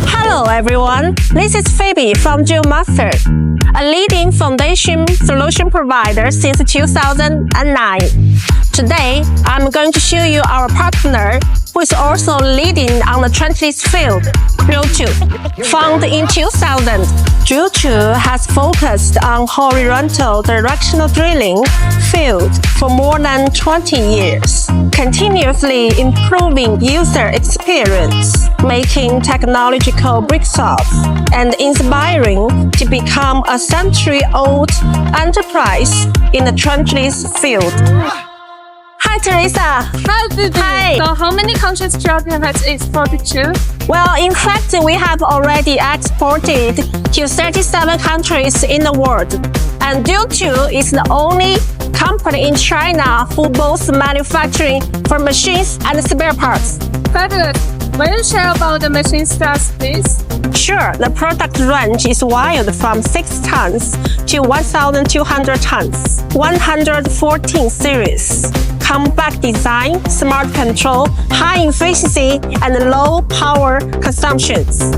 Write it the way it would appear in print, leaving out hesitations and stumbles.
Hello everyone, this is Phoebe from Drillmaster, a leading foundation solution provider since 2009. Today, I'm going to show you our partner who is also leading on the trenchless field, Drillto. Founded in 2000, Drillto has focused on horizontal directional drilling field for more than 20 years, continuously improving user experience, making technological breakthroughs, and inspiring to become a century-old enterprise in the trenchless field. Hi, Teresa. Hi, Vivi. Hi. So how many countries Drillto has exported to? Well, in fact, we have already exported to 37 countries in the world. And Drillto is the only company in China who both manufacturing for machines and spare parts. Fabulous. Will you share about the machine styles, please? Sure, the product range is wide from 6 tons to 1,200 tons. 114 series. Compact design, smart control, high efficiency, and low power consumptions.